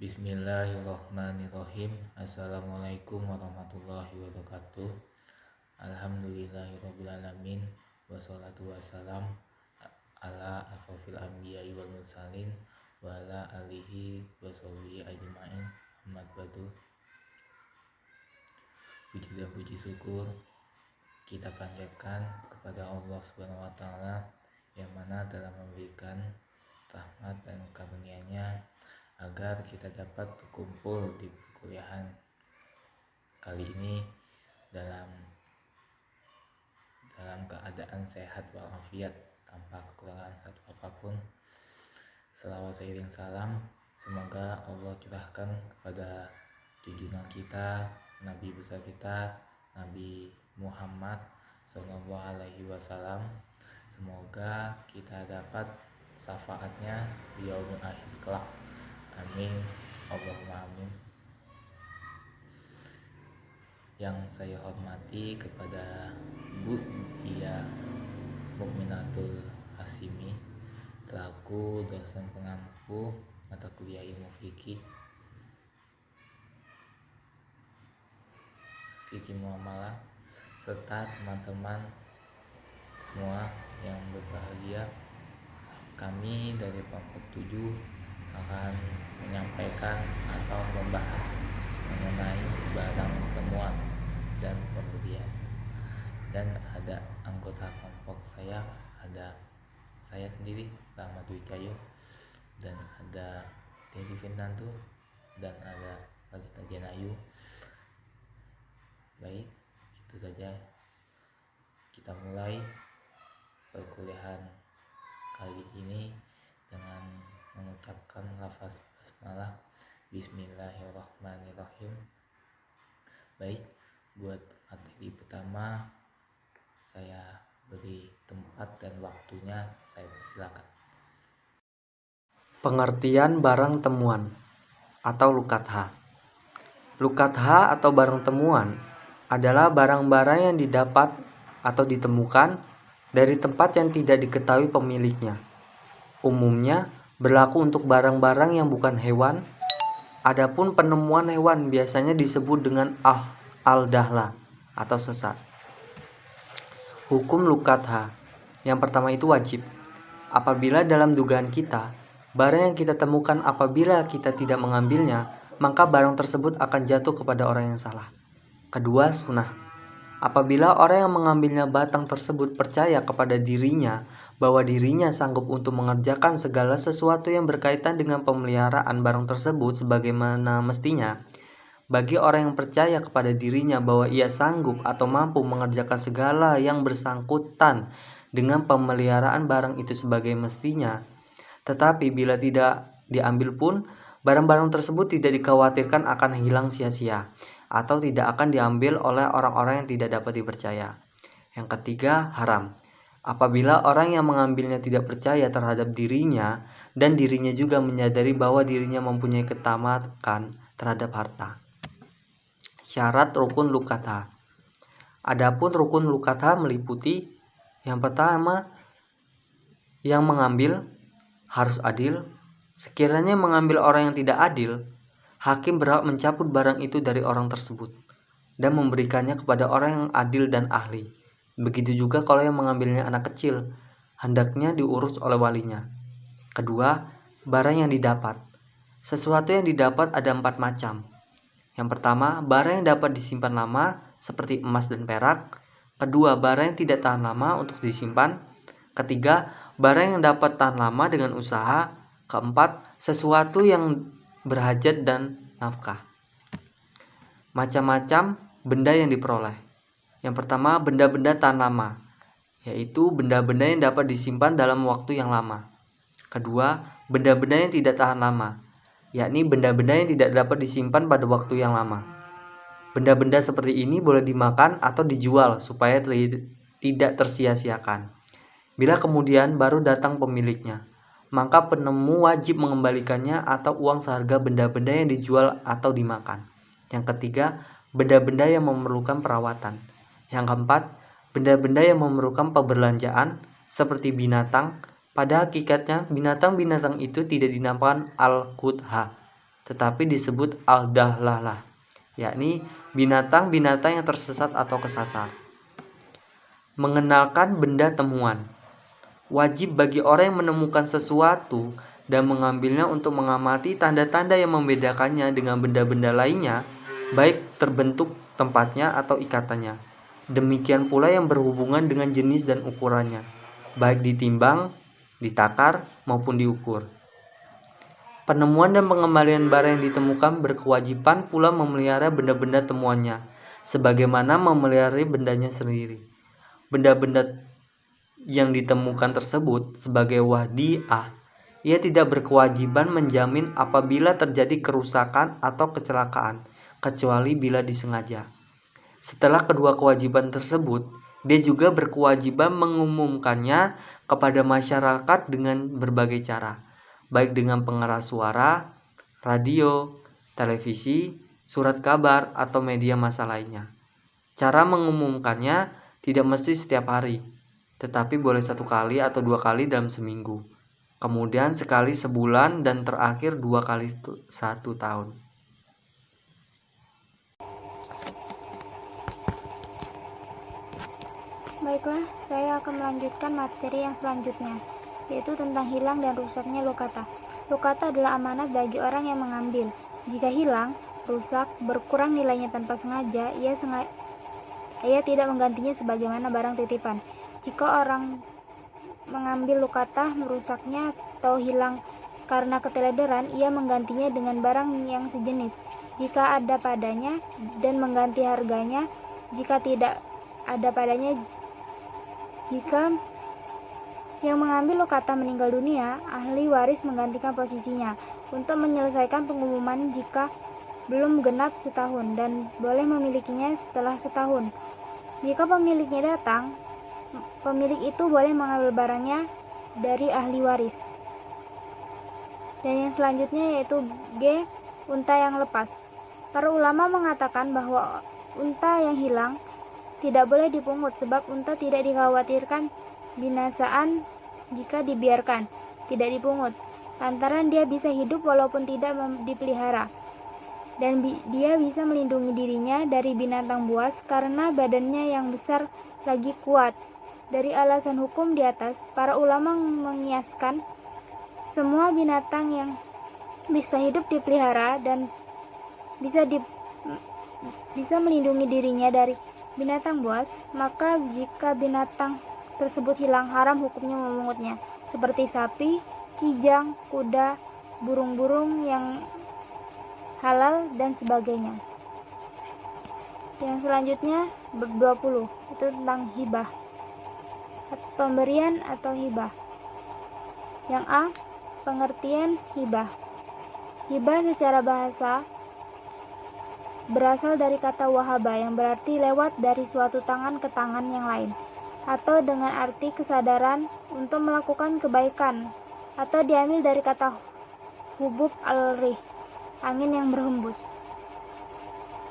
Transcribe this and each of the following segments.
Bismillahirrahmanirrahim. Assalamualaikum warahmatullahi wabarakatuh. Alhamdulillahirrabbilalamin. Wassalatu wassalam ala asrofil anbiya'i wal mursalin wa ala alihi wa sahbihi ajma'in. Ahmad badu. Puji dan puji syukur kita panjatkan kepada Allah Subhanahu wa taala yang mana telah memberikan rahmat dan karunia-Nya agar kita dapat berkumpul di perkuliahan kali ini dalam keadaan sehat walafiat tanpa kekurangan satu apapun. Selawat seiring salam semoga Allah curahkan kepada junjungan kita, Nabi besar kita, Nabi Muhammad Sallallahu Alaihi Wasallam. Semoga kita dapat syafaatnya di yaumul akhir kelak. Amin, Allahumma amin. Yang saya hormati kepada Bu Dia Mukminatul Hasimi selaku dosen pengampu mata kuliah ilmu fikih muamalah, serta teman-teman semua yang berbahagia. Kami dari kelompok 7 akan menyampaikan atau membahas mengenai barang temuan dan pembelian. Dan ada anggota kelompok saya, ada saya sendiri Rahmat Wicayo, dan ada Dedi Fernando, dan ada Radita Janayu. Baik, itu saja. Kita mulai perkuliahan kali ini dengan mengucapkan lafaz basmalah. Bismillahirrahmanirrahim. Baik, buat materi pertama saya beri tempat dan waktunya, saya persilakan. Pengertian barang temuan atau lukatha. Lukatha atau barang temuan adalah barang-barang yang didapat atau ditemukan dari tempat yang tidak diketahui pemiliknya. Umumnya berlaku untuk barang-barang yang bukan hewan. Adapun penemuan hewan biasanya disebut dengan al-dahlah atau sesat. Hukum lukatha. Yang pertama itu wajib. Apabila dalam dugaan kita, barang yang kita temukan apabila kita tidak mengambilnya, maka barang tersebut akan jatuh kepada orang yang salah. Kedua, sunnah. Apabila orang yang mengambilnya batang tersebut percaya kepada dirinya bahwa dirinya sanggup untuk mengerjakan segala sesuatu yang berkaitan dengan pemeliharaan barang tersebut sebagaimana mestinya, bagi orang yang percaya kepada dirinya bahwa ia sanggup atau mampu mengerjakan segala yang bersangkutan dengan pemeliharaan barang itu sebagai mestinya, tetapi bila tidak diambil pun, barang-barang tersebut tidak dikhawatirkan akan hilang sia-sia atau tidak akan diambil oleh orang-orang yang tidak dapat dipercaya. Yang ketiga, haram. Apabila orang yang mengambilnya tidak percaya terhadap dirinya dan dirinya juga menyadari bahwa dirinya mempunyai ketamakan terhadap harta. Syarat rukun lukatha. Adapun rukun lukatha meliputi yang pertama, yang mengambil harus adil. Sekiranya mengambil orang yang tidak adil, hakim berhak mencabut barang itu dari orang tersebut dan memberikannya kepada orang yang adil dan ahli. Begitu juga kalau yang mengambilnya anak kecil, hendaknya diurus oleh walinya. Kedua, barang yang didapat. Sesuatu yang didapat ada 4 macam. Yang pertama, barang yang dapat disimpan lama seperti emas dan perak. Kedua, barang yang tidak tahan lama untuk disimpan. Ketiga, barang yang dapat tahan lama dengan usaha. Keempat, sesuatu yang berhajat dan nafkah. Macam-macam benda yang diperoleh. Yang pertama, benda-benda tahan lama, yaitu benda-benda yang dapat disimpan dalam waktu yang lama. Kedua, benda-benda yang tidak tahan lama, yakni benda-benda yang tidak dapat disimpan pada waktu yang lama. Benda-benda seperti ini boleh dimakan atau dijual supaya tidak tersia-siakan. Bila kemudian baru datang pemiliknya, maka penemu wajib mengembalikannya atau uang seharga benda-benda yang dijual atau dimakan. Yang ketiga, benda-benda yang memerlukan perawatan. Yang keempat, benda-benda yang memerlukan pemberlanjaan seperti binatang. Pada hakikatnya, binatang-binatang itu tidak dinamakan al-qudha, tetapi disebut al-dalalah, yakni binatang-binatang yang tersesat atau kesasar. Mengenalkan benda temuan. Wajib bagi orang yang menemukan sesuatu dan mengambilnya untuk mengamati tanda-tanda yang membedakannya dengan benda-benda lainnya, baik terbentuk tempatnya atau ikatannya. Demikian pula yang berhubungan dengan jenis dan ukurannya, baik ditimbang, ditakar, maupun diukur. Penemuan dan pengembalian barang yang ditemukan berkewajiban pula memelihara benda-benda temuannya, sebagaimana memelihara bendanya sendiri. Benda-benda yang ditemukan tersebut sebagai wadi'ah, ia tidak berkewajiban menjamin apabila terjadi kerusakan atau kecelakaan, kecuali bila disengaja. Setelah kedua kewajiban tersebut, dia juga berkewajiban mengumumkannya kepada masyarakat dengan berbagai cara, baik dengan pengeras suara, radio, televisi, surat kabar, atau media massa lainnya. Cara mengumumkannya tidak mesti setiap hari, tetapi boleh 1 kali atau 2 kali dalam seminggu, kemudian sekali sebulan, dan terakhir 2 kali 1 tahun. Baiklah, saya akan melanjutkan materi yang selanjutnya, yaitu tentang hilang dan rusaknya lokata. Lokata adalah amanat bagi orang yang mengambil. Jika hilang, rusak, berkurang nilainya tanpa sengaja, ia tidak menggantinya sebagaimana barang titipan. Jika orang mengambil lokata, merusaknya atau hilang karena keteledoran, ia menggantinya dengan barang yang sejenis jika ada padanya dan mengganti harganya jika tidak ada padanya. Jika yang mengambil lokata meninggal dunia, ahli waris menggantikan posisinya untuk menyelesaikan pengumuman jika belum genap setahun dan boleh memilikinya setelah setahun. Jika pemiliknya datang, pemilik itu boleh mengambil barangnya dari ahli waris. Dan yang selanjutnya yaitu G. Unta yang lepas. Para ulama mengatakan bahwa unta yang hilang tidak boleh dipungut sebab unta tidak dikhawatirkan binasaan jika dibiarkan tidak dipungut, lantaran dia bisa hidup walaupun tidak dipelihara, dan dia bisa melindungi dirinya dari binatang buas karena badannya yang besar lagi kuat. Dari alasan hukum di atas, para ulama mengiaskan semua binatang yang bisa hidup dipelihara dan bisa melindungi dirinya dari binatang buas, maka jika binatang tersebut hilang, haram hukumnya memungutnya, seperti sapi, kijang, kuda, burung-burung yang halal, dan sebagainya. Yang selanjutnya bab 20, itu tentang hibah, pemberian atau hibah. Yang A. Pengertian hibah. Hibah secara bahasa berasal dari kata wahaba yang berarti lewat dari suatu tangan ke tangan yang lain, atau dengan arti kesadaran untuk melakukan kebaikan, atau diambil dari kata hubub al-rih, angin yang berhembus.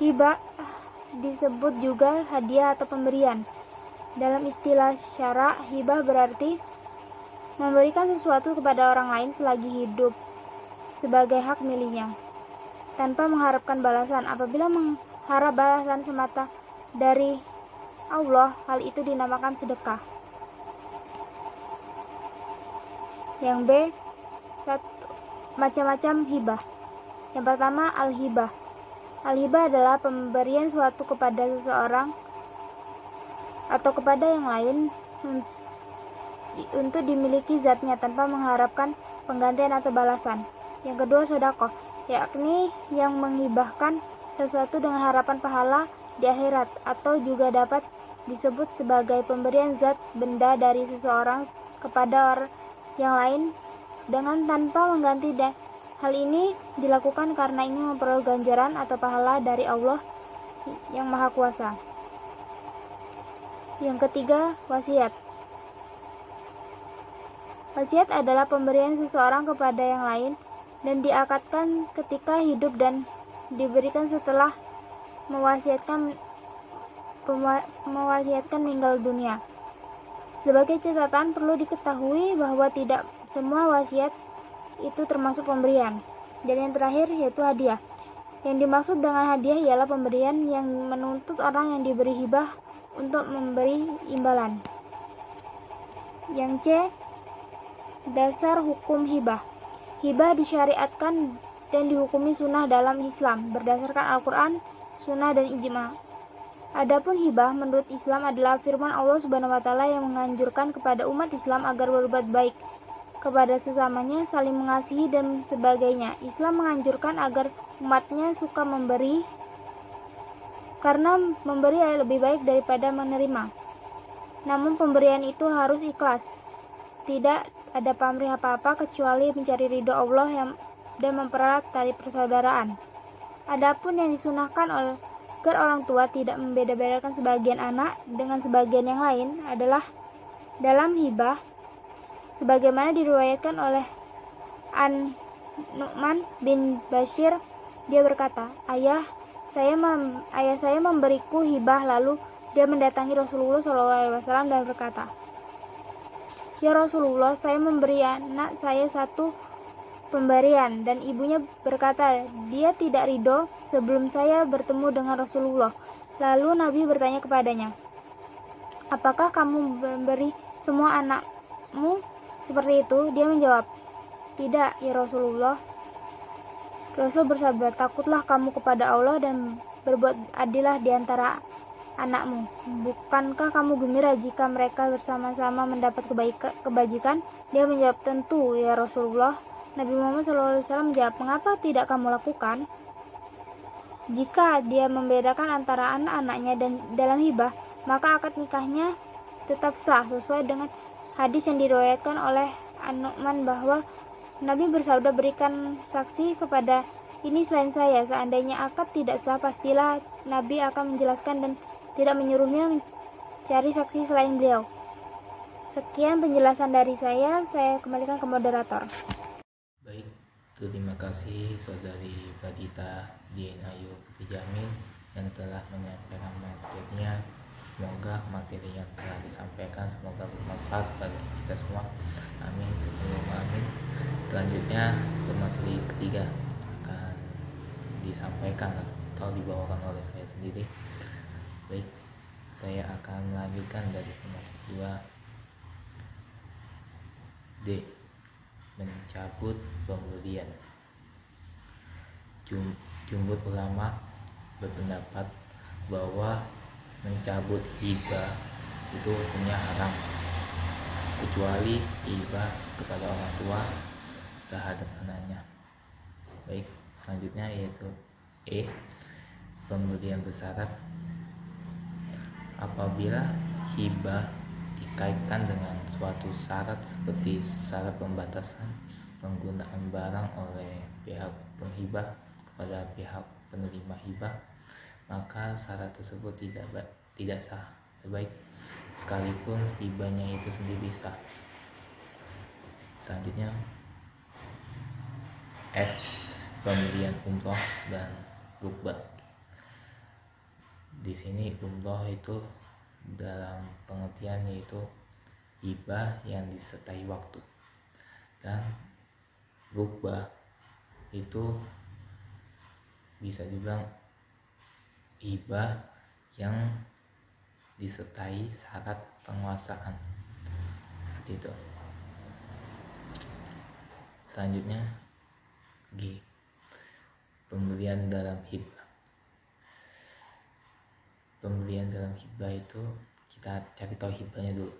Hibah disebut juga hadiah atau pemberian. Dalam istilah syara, hibah berarti memberikan sesuatu kepada orang lain selagi hidup sebagai hak miliknya, tanpa mengharapkan balasan. Apabila mengharap balasan semata dari Allah, hal itu dinamakan sedekah. Yang B. Macam-macam hibah. Yang pertama, al-hibah. Al-hibah adalah pemberian suatu kepada seseorang atau kepada yang lain untuk dimiliki zatnya tanpa mengharapkan penggantian atau balasan. Yang kedua, sedekah, yakni yang menghibahkan sesuatu dengan harapan pahala di akhirat, atau juga dapat disebut sebagai pemberian zat benda dari seseorang kepada orang yang lain dengan tanpa mengganti. Hal ini dilakukan karena ingin memperoleh ganjaran atau pahala dari Allah yang Maha Kuasa. Yang ketiga, wasiat. Wasiat adalah pemberian seseorang kepada yang lain dan diakatkan ketika hidup dan diberikan setelah mewasiatkan meninggal dunia. Sebagai catatan, perlu diketahui bahwa tidak semua wasiat itu termasuk pemberian. Dan yang terakhir yaitu hadiah. Yang dimaksud dengan hadiah ialah pemberian yang menuntut orang yang diberi hibah untuk memberi imbalan. Yang C. Dasar hukum hibah. Hibah disyariatkan dan dihukumi sunnah dalam Islam berdasarkan Al-Quran, sunnah, dan ijma. Adapun hibah menurut Islam adalah firman Allah Subhanahu wa Ta'ala yang menganjurkan kepada umat Islam agar berbuat baik kepada sesamanya, saling mengasihi, dan sebagainya. Islam menganjurkan agar umatnya suka memberi karena memberi lebih baik daripada menerima. Namun pemberian itu harus ikhlas. Tidak ada pamrih apa-apa kecuali mencari ridho Allah dan mempererat tali persaudaraan. Adapun yang disunahkan agar orang tua tidak membeda-bedakan sebagian anak dengan sebagian yang lain adalah dalam hibah, sebagaimana diriwayatkan oleh An-Nu'man bin Bashir. Dia berkata, ayah saya memberiku hibah, lalu dia mendatangi Rasulullah SAW dan berkata, ya Rasulullah, saya memberi anak saya satu pemberian. Dan ibunya berkata, dia tidak ridho sebelum saya bertemu dengan Rasulullah. Lalu Nabi bertanya kepadanya, apakah kamu memberi semua anakmu seperti itu? Dia menjawab, tidak ya Rasulullah. Rasul bersabda, takutlah kamu kepada Allah dan berbuat adillah di antara anakmu. Bukankah kamu gembira jika mereka bersama-sama mendapat kebajikan? Dia menjawab, tentu ya Rasulullah. Nabi Muhammad SAW menjawab, mengapa tidak kamu lakukan? Jika dia membedakan antara anak-anaknya dan dalam hibah, maka akad nikahnya tetap sah sesuai dengan hadis yang diriwayatkan oleh An-Nu'man bahwa Nabi bersabda, berikan saksi kepada ini selain saya. Seandainya akad tidak sah, pastilah Nabi akan menjelaskan dan tidak menyuruhnya mencari saksi selain beliau. Sekian penjelasan dari saya kembalikan ke moderator. Baik, terima kasih Saudari Fadita Dian Ayu Jamil yang telah menyampaikan materinya. Semoga materi yang telah disampaikan semoga bermanfaat bagi kita semua. Amin. Amin. Selanjutnya materi ketiga akan disampaikan atau dibawakan oleh saya sendiri. Baik, saya akan melanjutkan dari materi 2. D. Mencabut pemberian. Jumhur ulama berpendapat bahwa mencabut hibah itu hukumnya haram, kecuali hibah kepada orang tua terhadap anaknya. Baik, selanjutnya yaitu E. Pemberian bersyarat. Apabila hibah dikaitkan dengan suatu syarat seperti syarat pembatasan penggunaan barang oleh pihak penghibah kepada pihak penerima hibah, maka syarat tersebut tidak sah, terbaik sekalipun hibahnya itu sendiri sah. Selanjutnya F. Pemberian umroh dan rukbah. Di sini umroh itu dalam pengertian yaitu hibah yang disertai waktu, dan rukbah itu bisa dibilang hibah yang disertai syarat penguasaan, seperti itu. Selanjutnya G. Pemberian dalam hibah. Pemberian dalam hibah itu kita cari tahu hibahnya dulu.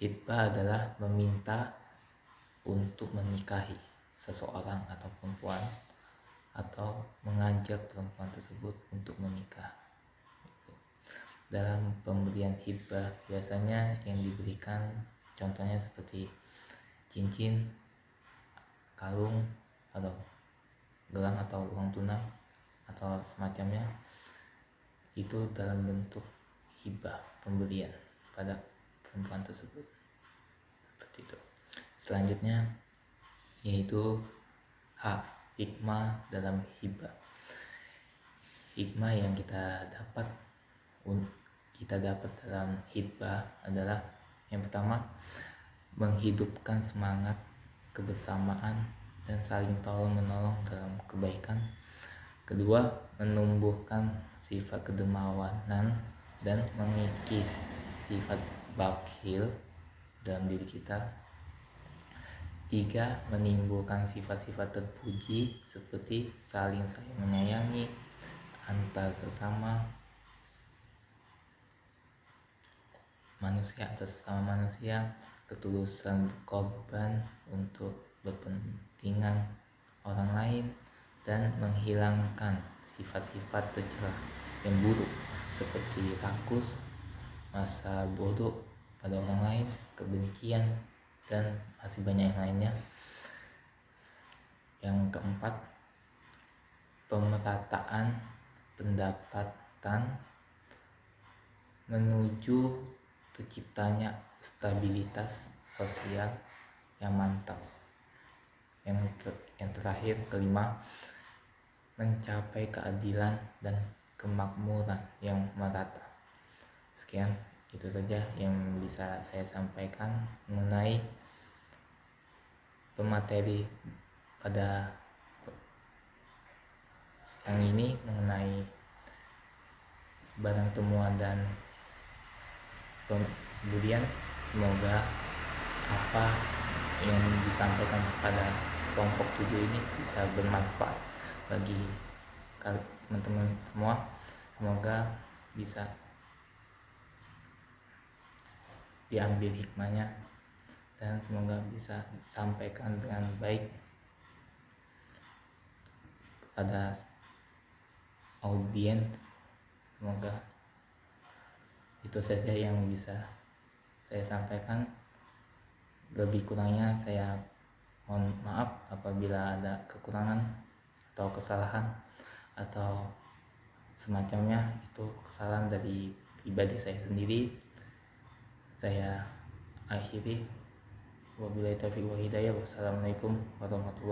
Hibah adalah meminta untuk menikahi seseorang atau perempuan, atau mengajak perempuan tersebut untuk menikah. Dalam pemberian hibah biasanya yang diberikan contohnya seperti cincin, kalung, atau gelang, atau uang tunai, atau semacamnya. Itu dalam bentuk hibah, pemberian pada perempuan tersebut, seperti itu. Selanjutnya yaitu H. Hikmah dalam hibah. Hikmah yang kita dapat dalam hibah adalah yang pertama, menghidupkan semangat kebersamaan dan saling tolong menolong dalam kebaikan. Kedua, menumbuhkan sifat kedermawanan dan mengikis sifat bakhil dalam diri kita. Tiga, menimbulkan sifat-sifat terpuji seperti saling menyayangi antar sesama manusia, ketulusan korban untuk berpentingan orang lain, dan menghilangkan sifat-sifat tercela yang buruk seperti rakus, masa bodoh pada orang lain, kebencian, dan masih banyak yang lainnya. Yang keempat, pemerataan pendapatan menuju terciptanya stabilitas sosial yang mantap. Yang terakhir, kelima, mencapai keadilan dan kemakmuran yang merata. Sekian, itu saja yang bisa saya sampaikan mengenai pemateri pada siang ini, mengenai barang temuan dan kemudian semoga apa yang disampaikan kepada kelompok 7 ini bisa bermanfaat bagi teman-teman semua. Semoga bisa diambil hikmahnya dan semoga bisa disampaikan dengan baik kepada audiens. Semoga itu saja yang bisa saya sampaikan. Lebih kurangnya saya mohon maaf apabila ada kekurangan atau kesalahan atau semacamnya. Itu kesalahan dari pribadi saya sendiri. Saya akhiri. Wabillahi taufiq wal hidayah. Wassalamualaikum warahmatullahi wabarakatuh.